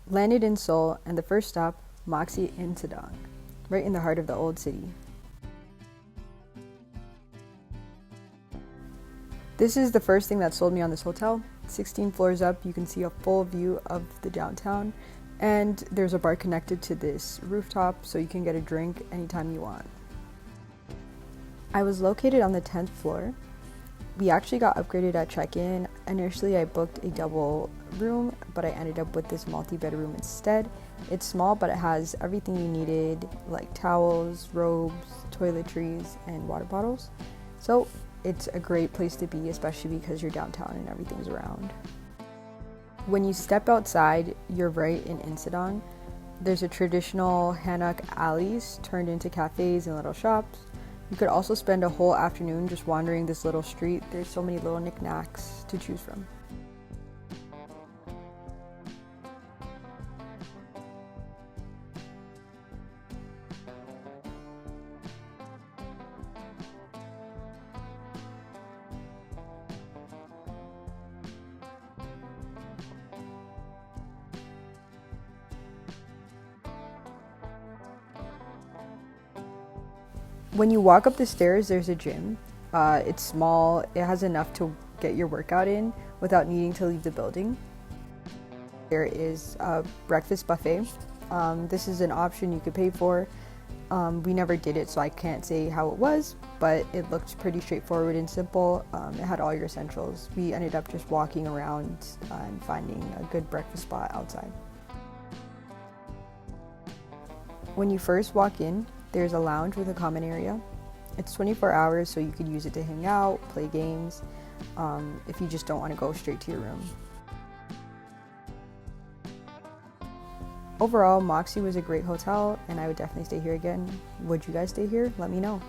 Landed in Seoul, and the first stop, Moxy Insadong, right in the heart of the old city. This is the first thing that sold me on this hotel. 16 floors up, you can see a full view of the downtown, and there's a bar connected to this rooftop, so you can get a drink anytime you want. I was located on the 10th floor. We actually got upgraded at check-in. Initially, I booked a double room, but I ended up with this multi-bedroom instead. It's small, but it has everything you needed, like towels, robes, toiletries, and water bottles. So it's a great place to be, especially because you're downtown and everything's around. When you step outside, you're right in Insadong. There's a traditional Hanok alleys turned into cafes and little shops. You could also spend a whole afternoon just wandering this little street. There's so many little knickknacks to choose from. When you walk up the stairs, there's a gym. It's small, it has enough to get your workout in without needing to leave the building. There is a breakfast buffet. This is an option you could pay for. We never did it, so I can't say how it was, but it looked pretty straightforward and simple. It had all your essentials. We ended up just walking around and finding a good breakfast spot outside. When you first walk in, there's a lounge with a common area. It's 24 hours, so you could use it to hang out, play games, if you just don't want to go straight to your room. Overall, Moxy was a great hotel, and I would definitely stay here again. Would you guys stay here? Let me know.